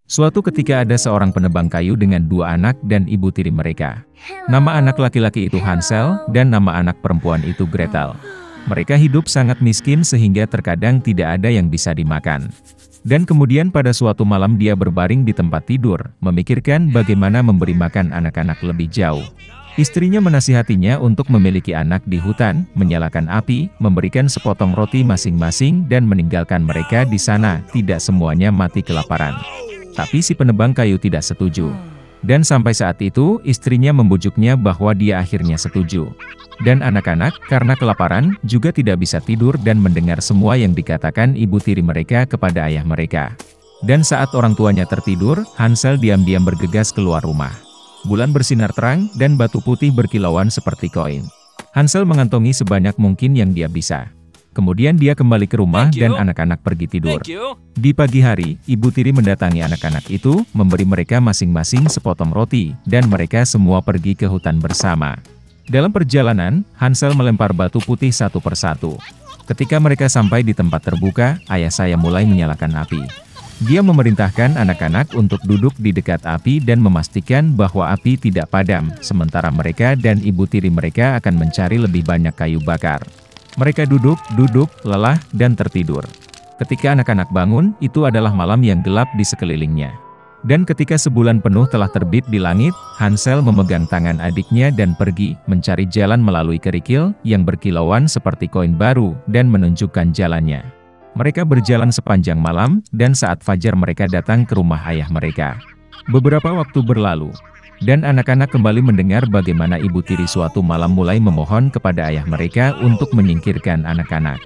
Suatu ketika ada seorang penebang kayu dengan dua anak dan ibu tiri mereka. Nama anak laki-laki itu Hansel, dan nama anak perempuan itu Gretel. Mereka hidup sangat miskin sehingga terkadang tidak ada yang bisa dimakan. Dan kemudian pada suatu malam dia berbaring di tempat tidur, memikirkan bagaimana memberi makan anak-anak lebih jauh. Istrinya menasihatinya untuk memiliki anak di hutan, menyalakan api, memberikan sepotong roti masing-masing dan meninggalkan mereka di sana, tidak semuanya mati kelaparan. Tapi si penebang kayu tidak setuju. Dan sampai saat itu, istrinya membujuknya bahwa dia akhirnya setuju. Dan anak-anak, karena kelaparan, juga tidak bisa tidur dan mendengar semua yang dikatakan ibu tiri mereka kepada ayah mereka. Dan saat orang tuanya tertidur, Hansel diam-diam bergegas keluar rumah. Bulan bersinar terang, dan batu putih berkilauan seperti koin. Hansel mengantongi sebanyak mungkin yang dia bisa. Kemudian dia kembali ke rumah dan anak-anak pergi tidur. Di pagi hari, ibu tiri mendatangi anak-anak itu, memberi mereka masing-masing sepotong roti, dan mereka semua pergi ke hutan bersama. Dalam perjalanan, Hansel melempar batu putih satu persatu. Ketika mereka sampai di tempat terbuka, ayah saya mulai menyalakan api. Dia memerintahkan anak-anak untuk duduk di dekat api dan memastikan bahwa api tidak padam, sementara mereka dan ibu tiri mereka akan mencari lebih banyak kayu bakar. Mereka duduk, lelah, dan tertidur. Ketika anak-anak bangun, itu adalah malam yang gelap di sekelilingnya. Dan ketika sebulan penuh telah terbit di langit, Hansel memegang tangan adiknya dan pergi, mencari jalan melalui kerikil, yang berkilauan seperti koin baru, dan menunjukkan jalannya. Mereka berjalan sepanjang malam, dan saat fajar mereka datang ke rumah ayah mereka. Beberapa waktu berlalu. Dan anak-anak kembali mendengar bagaimana ibu tiri suatu malam mulai memohon kepada ayah mereka untuk menyingkirkan anak-anak.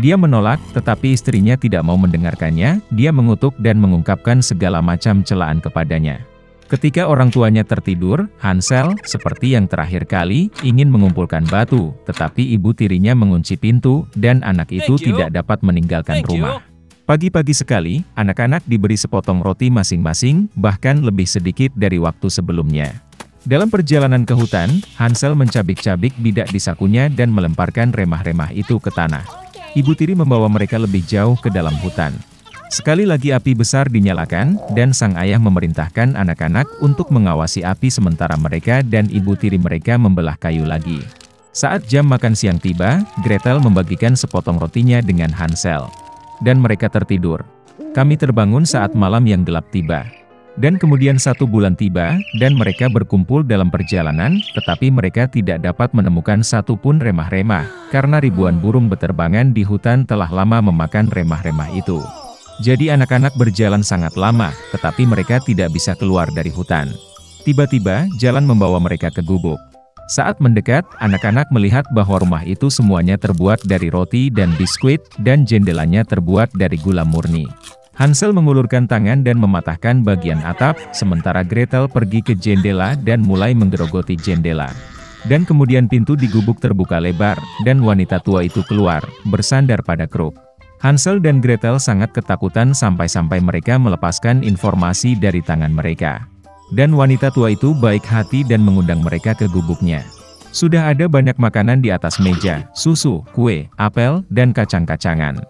Dia menolak, tetapi istrinya tidak mau mendengarkannya, dia mengutuk dan mengungkapkan segala macam celaan kepadanya. Ketika orang tuanya tertidur, Hansel, seperti yang terakhir kali, ingin mengumpulkan batu, tetapi ibu tirinya mengunci pintu, dan anak itu tidak dapat meninggalkan rumah. Pagi-pagi sekali, anak-anak diberi sepotong roti masing-masing, bahkan lebih sedikit dari waktu sebelumnya. Dalam perjalanan ke hutan, Hansel mencabik-cabik bidak di sakunya dan melemparkan remah-remah itu ke tanah. Ibu tiri membawa mereka lebih jauh ke dalam hutan. Sekali lagi api besar dinyalakan, dan sang ayah memerintahkan anak-anak untuk mengawasi api sementara mereka dan ibu tiri mereka membelah kayu lagi. Saat jam makan siang tiba, Gretel membagikan sepotong rotinya dengan Hansel. Dan mereka tertidur. Kami terbangun saat malam yang gelap tiba. Dan kemudian 1 bulan tiba, dan mereka berkumpul dalam perjalanan, tetapi mereka tidak dapat menemukan satu pun remah-remah, karena ribuan burung beterbangan di hutan telah lama memakan remah-remah itu. Jadi anak-anak berjalan sangat lama, tetapi mereka tidak bisa keluar dari hutan. Tiba-tiba, jalan membawa mereka ke gubuk. Saat mendekat, anak-anak melihat bahwa rumah itu semuanya terbuat dari roti dan biskuit, dan jendelanya terbuat dari gula murni. Hansel mengulurkan tangan dan mematahkan bagian atap, sementara Gretel pergi ke jendela dan mulai menggerogoti jendela. Dan kemudian pintu di gubuk terbuka lebar, dan wanita tua itu keluar, bersandar pada kruk. Hansel dan Gretel sangat ketakutan sampai-sampai mereka melepaskan informasi dari tangan mereka. Dan wanita tua itu baik hati dan mengundang mereka ke gubuknya. Sudah ada banyak makanan di atas meja, susu, kue, apel, dan kacang-kacangan.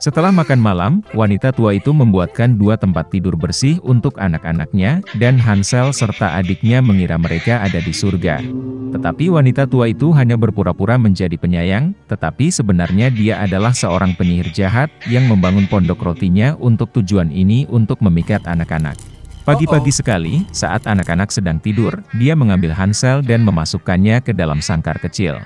Setelah makan malam, wanita tua itu membuatkan 2 tempat tidur bersih untuk anak-anaknya, dan Hansel serta adiknya mengira mereka ada di surga. Tetapi wanita tua itu hanya berpura-pura menjadi penyayang, tetapi sebenarnya dia adalah seorang penyihir jahat, yang membangun pondok rotinya untuk tujuan ini untuk memikat anak-anak. Pagi-pagi sekali, saat anak-anak sedang tidur, dia mengambil Hansel dan memasukkannya ke dalam sangkar kecil.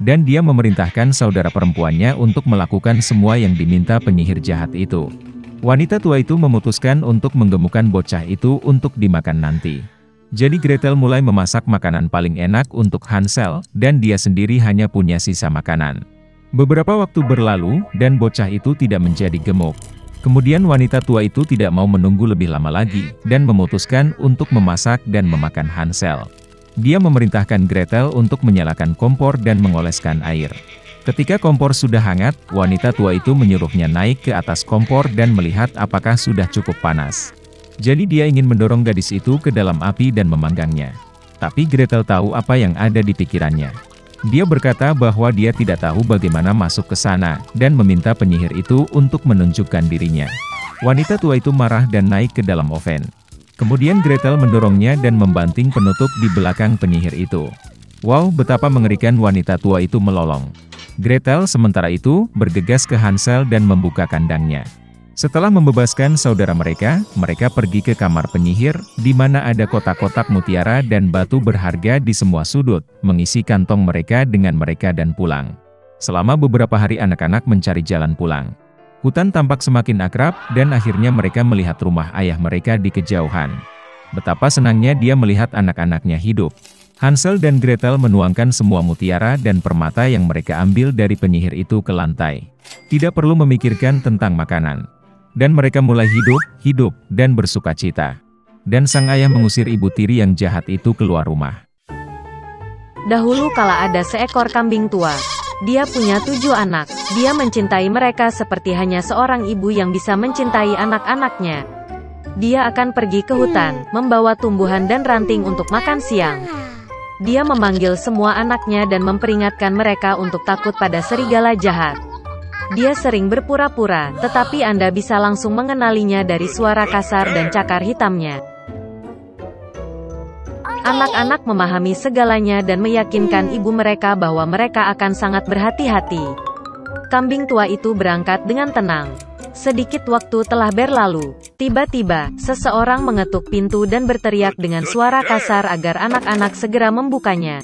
Dan dia memerintahkan saudara perempuannya untuk melakukan semua yang diminta penyihir jahat itu. Wanita tua itu memutuskan untuk menggemukkan bocah itu untuk dimakan nanti. Jadi Gretel mulai memasak makanan paling enak untuk Hansel, dan dia sendiri hanya punya sisa makanan. Beberapa waktu berlalu, dan bocah itu tidak menjadi gemuk. Kemudian wanita tua itu tidak mau menunggu lebih lama lagi, dan memutuskan untuk memasak dan memakan Hansel. Dia memerintahkan Gretel untuk menyalakan kompor dan mengoleskan air. Ketika kompor sudah hangat, wanita tua itu menyuruhnya naik ke atas kompor dan melihat apakah sudah cukup panas. Jadi dia ingin mendorong gadis itu ke dalam api dan memanggangnya. Tapi Gretel tahu apa yang ada di pikirannya. Dia berkata bahwa dia tidak tahu bagaimana masuk ke sana, dan meminta penyihir itu untuk menunjukkan dirinya. Wanita tua itu marah dan naik ke dalam oven. Kemudian Gretel mendorongnya dan membanting penutup di belakang penyihir itu. Wow, betapa mengerikan wanita tua itu melolong. Gretel sementara itu bergegas ke Hansel dan membuka kandangnya. Setelah membebaskan saudara mereka pergi ke kamar penyihir, di mana ada kotak-kotak mutiara dan batu berharga di semua sudut, mengisi kantong mereka dengan mereka dan pulang. Selama beberapa hari anak-anak mencari jalan pulang. Hutan tampak semakin akrab, dan akhirnya mereka melihat rumah ayah mereka di kejauhan. Betapa senangnya dia melihat anak-anaknya hidup. Hansel dan Gretel menuangkan semua mutiara dan permata yang mereka ambil dari penyihir itu ke lantai. Tidak perlu memikirkan tentang makanan. Dan mereka mulai hidup, dan bersukacita. Dan sang ayah mengusir ibu tiri yang jahat itu keluar rumah. Dahulu kala ada seekor kambing tua. Dia punya 7 anak. Dia mencintai mereka seperti hanya seorang ibu yang bisa mencintai anak-anaknya. Dia akan pergi ke hutan, membawa tumbuhan dan ranting untuk makan siang. Dia memanggil semua anaknya dan memperingatkan mereka untuk takut pada serigala jahat. Dia sering berpura-pura, tetapi Anda bisa langsung mengenalinya dari suara kasar dan cakar hitamnya. Anak-anak memahami segalanya dan meyakinkan ibu mereka bahwa mereka akan sangat berhati-hati. Kambing tua itu berangkat dengan tenang. Sedikit waktu telah berlalu. Tiba-tiba, seseorang mengetuk pintu dan berteriak dengan suara kasar agar anak-anak segera membukanya.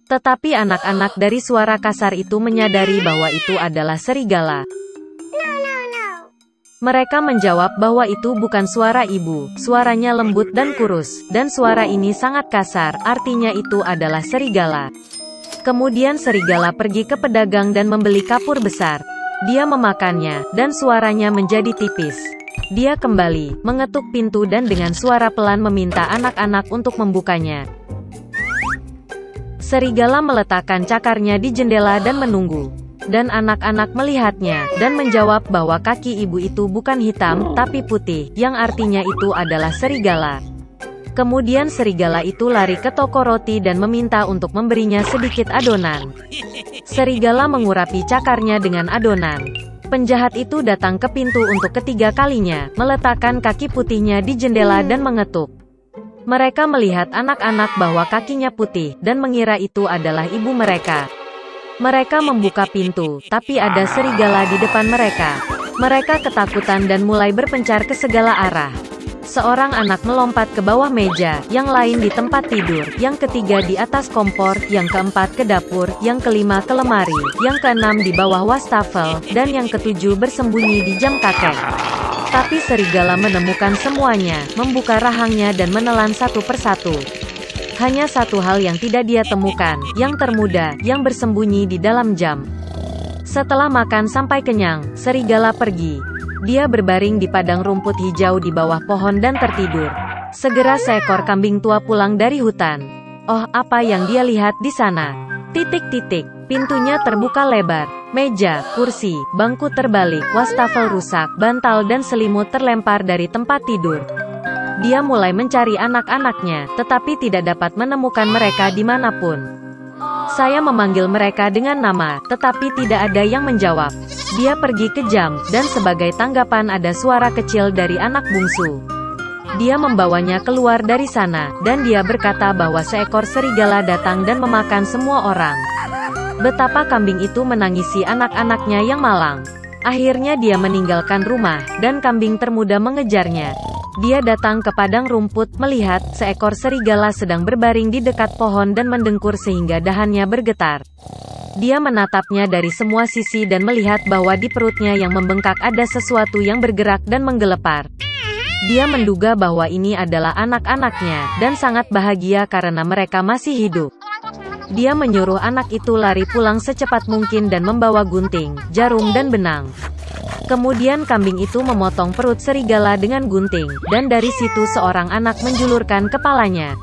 Tetapi anak-anak dari suara kasar itu menyadari bahwa itu adalah serigala. Mereka menjawab bahwa itu bukan suara ibu, suaranya lembut dan kurus, dan suara ini sangat kasar, artinya itu adalah serigala. Kemudian serigala pergi ke pedagang dan membeli kapur besar. Dia memakannya, dan suaranya menjadi tipis. Dia kembali, mengetuk pintu dan dengan suara pelan meminta anak-anak untuk membukanya. Serigala meletakkan cakarnya di jendela dan menunggu. Dan anak-anak melihatnya, dan menjawab bahwa kaki ibu itu bukan hitam, tapi putih, yang artinya itu adalah serigala. Kemudian serigala itu lari ke toko roti dan meminta untuk memberinya sedikit adonan. Serigala mengurapi cakarnya dengan adonan. Penjahat itu datang ke pintu untuk ketiga kalinya, meletakkan kaki putihnya di jendela dan mengetuk. Mereka melihat anak-anak bahwa kakinya putih, dan mengira itu adalah ibu mereka. Mereka membuka pintu, tapi ada serigala di depan mereka. Mereka ketakutan dan mulai berpencar ke segala arah. Seorang anak melompat ke bawah meja, yang lain di tempat tidur, yang ketiga di atas kompor, yang keempat ke dapur, yang kelima ke lemari, yang keenam di bawah wastafel, dan yang ketujuh bersembunyi di jam kakek. Tapi serigala menemukan semuanya, membuka rahangnya dan menelan satu persatu. Hanya satu hal yang tidak dia temukan, yang termuda, yang bersembunyi di dalam jam. Setelah makan sampai kenyang, serigala pergi. Dia berbaring di padang rumput hijau di bawah pohon dan tertidur. Segera seekor kambing tua pulang dari hutan. Oh, apa yang dia lihat di sana? Pintunya terbuka lebar. Meja, kursi, bangku terbalik, wastafel rusak, bantal dan selimut terlempar dari tempat tidur. Dia mulai mencari anak-anaknya, tetapi tidak dapat menemukan mereka dimanapun. Saya memanggil mereka dengan nama, tetapi tidak ada yang menjawab. Dia pergi ke jam, dan sebagai tanggapan ada suara kecil dari anak bungsu. Dia membawanya keluar dari sana, dan dia berkata bahwa seekor serigala datang dan memakan semua orang. Betapa kambing itu menangisi anak-anaknya yang malang. Akhirnya dia meninggalkan rumah, dan kambing termuda mengejarnya. Dia datang ke padang rumput, melihat seekor serigala sedang berbaring di dekat pohon dan mendengkur sehingga dahannya bergetar. Dia menatapnya dari semua sisi dan melihat bahwa di perutnya yang membengkak ada sesuatu yang bergerak dan menggelepar. Dia menduga bahwa ini adalah anak-anaknya, dan sangat bahagia karena mereka masih hidup. Dia menyuruh anak itu lari pulang secepat mungkin dan membawa gunting, jarum dan benang. Kemudian kambing itu memotong perut serigala dengan gunting, dan dari situ seorang anak menjulurkan kepalanya.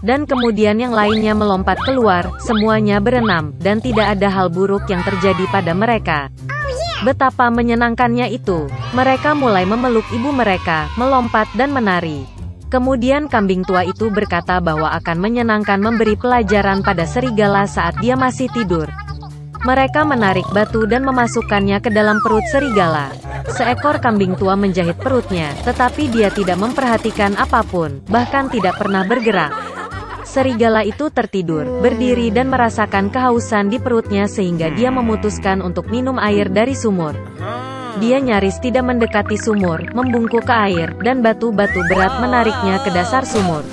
Dan kemudian yang lainnya melompat keluar, semuanya berenam, dan tidak ada hal buruk yang terjadi pada mereka. Betapa menyenangkannya itu. Mereka mulai memeluk ibu mereka, melompat dan menari. Kemudian kambing tua itu berkata bahwa akan menyenangkan memberi pelajaran pada serigala saat dia masih tidur. Mereka menarik batu dan memasukkannya ke dalam perut serigala. Seekor kambing tua menjahit perutnya, tetapi dia tidak memperhatikan apapun, bahkan tidak pernah bergerak. Serigala itu tertidur, berdiri dan merasakan kehausan di perutnya sehingga dia memutuskan untuk minum air dari sumur. Dia nyaris tidak mendekati sumur, membungkuk ke air, dan batu-batu berat menariknya ke dasar sumur.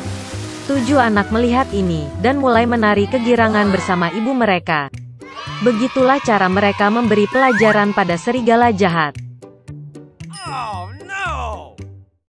7 anak melihat ini, dan mulai menari kegirangan bersama ibu mereka. Begitulah cara mereka memberi pelajaran pada serigala jahat.